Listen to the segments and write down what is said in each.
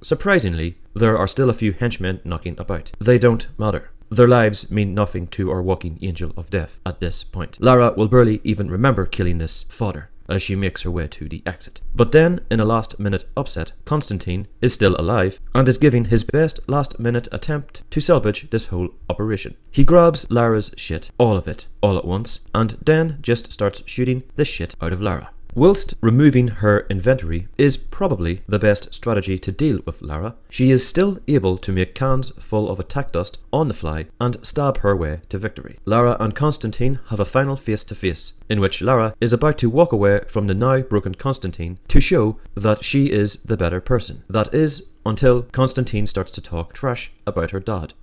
Surprisingly, there are still a few henchmen knocking about. They don't matter. Their lives mean nothing to our walking angel of death at this point. Lara will barely even remember killing this fodder as she makes her way to the exit. But then, in a last-minute upset, Constantine is still alive and is giving his best last-minute attempt to salvage this whole operation. He grabs Lara's shit, all of it, all at once, and then just starts shooting the shit out of Lara. Whilst removing her inventory is probably the best strategy to deal with Lara, she is still able to make cans full of attack dust on the fly and stab her way to victory. Lara and Constantine have a final face-to-face, in which Lara is about to walk away from the now broken Constantine to show that she is the better person. That is, until Constantine starts to talk trash about her dad.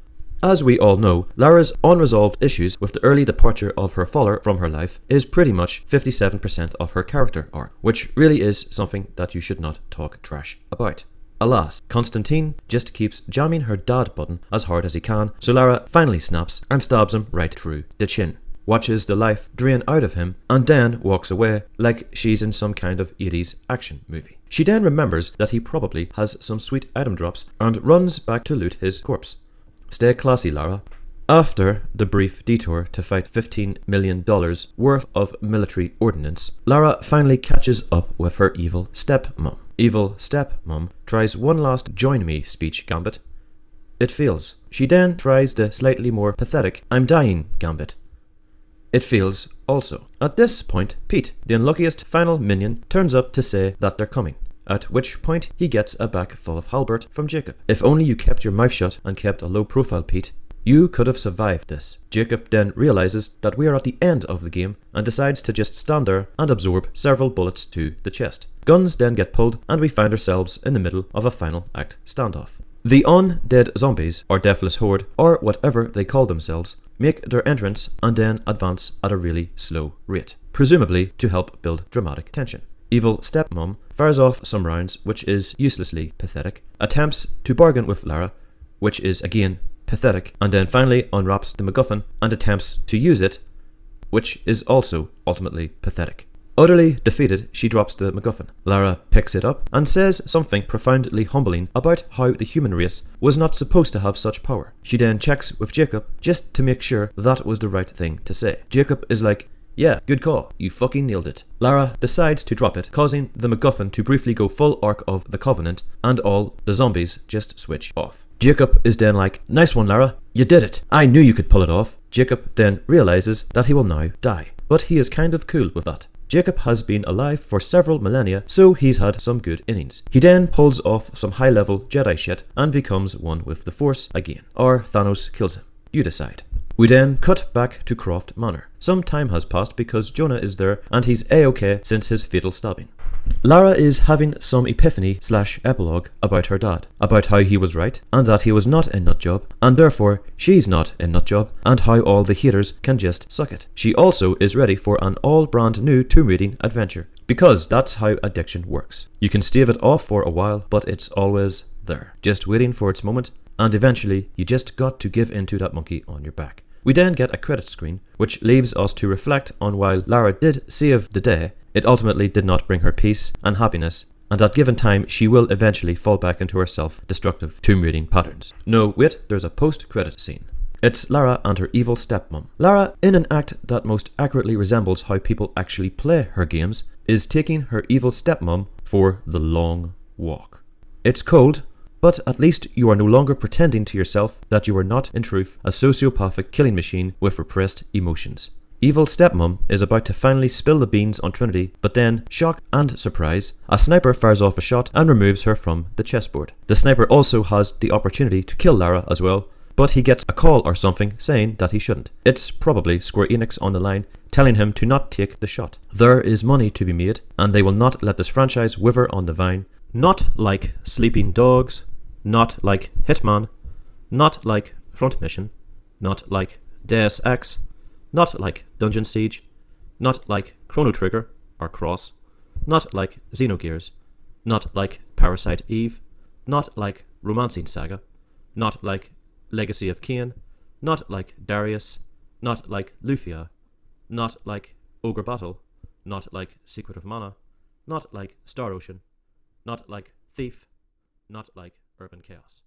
As we all know, Lara's unresolved issues with the early departure of her father from her life is pretty much 57% of her character arc, which really is something that you should not talk trash about. Alas, Constantine just keeps jamming her dad button as hard as he can, so Lara finally snaps and stabs him right through the chin, watches the life drain out of him, and then walks away like she's in some kind of 80s action movie. She then remembers that he probably has some sweet item drops and runs back to loot his corpse. Stay classy, Lara. After the brief detour to fight $15 million worth of military ordnance, Lara finally catches up with her evil stepmom. Evil stepmom tries one last join me speech gambit. It fails. She then tries the slightly more pathetic I'm dying gambit. It fails also. At this point, Pete, the unluckiest final minion, turns up to say that they're coming. At which point he gets a bag full of halberd from Jacob. If only you kept your mouth shut and kept a low profile, Pete, you could have survived this. Jacob then realizes that we are at the end of the game and decides to just stand there and absorb several bullets to the chest. Guns then get pulled and we find ourselves in the middle of a final act standoff. The undead zombies, or Deathless Horde, or whatever they call themselves, make their entrance and then advance at a really slow rate, presumably to help build dramatic tension. Evil stepmom fires off some rounds, which is uselessly pathetic, attempts to bargain with Lara, which is again pathetic, and then finally unwraps the MacGuffin and attempts to use it, which is also ultimately pathetic. Utterly defeated, she drops the MacGuffin. Lara picks it up and says something profoundly humbling about how the human race was not supposed to have such power. She then checks with Jacob just to make sure that was the right thing to say. Jacob is like, yeah, good call, you fucking nailed it. Lara decides to drop it, causing the MacGuffin to briefly go full Ark of the Covenant, and all the zombies just switch off. Jacob is then like, nice one, Lara, you did it, I knew you could pull it off. Jacob then realizes that he will now die, but he is kind of cool with that. Jacob has been alive for several millennia, so he's had some good innings. He then pulls off some high-level Jedi shit and becomes one with the Force again, or Thanos kills him. You decide. We then cut back to Croft Manor. Some time has passed because Jonah is there and he's A-okay since his fatal stabbing. Lara is having some epiphany/epilogue about her dad, about how he was right and that he was not a nutjob and therefore she's not a nutjob and how all the haters can just suck it. She also is ready for an all brand new tomb raiding adventure because that's how addiction works. You can stave it off for a while, but it's always there, just waiting for its moment, and eventually you just got to give in to that monkey on your back. We then get a credit screen, which leaves us to reflect on while Lara did save the day, it ultimately did not bring her peace and happiness, and at given time she will eventually fall back into her self-destructive tomb raiding patterns. No, wait, there's a post-credit scene. It's Lara and her evil stepmom. Lara, in an act that most accurately resembles how people actually play her games, is taking her evil stepmom for the long walk. It's cold, but at least you are no longer pretending to yourself that you are not, in truth, a sociopathic killing machine with repressed emotions. Evil stepmom is about to finally spill the beans on Trinity, but then, shock and surprise, a sniper fires off a shot and removes her from the chessboard. The sniper also has the opportunity to kill Lara as well, but he gets a call or something saying that he shouldn't. It's probably Square Enix on the line, telling him to not take the shot. There is money to be made, and they will not let this franchise wither on the vine. Not like Sleeping Dogs, not like Hitman, not like Front Mission, not like Deus Ex, not like Dungeon Siege, not like Chrono Trigger or Cross, not like Xenogears, not like Parasite Eve, not like Romancing Saga, not like Legacy of Kain, not like Darius, not like Lufia, not like Ogre Battle, not like Secret of Mana, not like Star Ocean, not like Thief, not like urban chaos.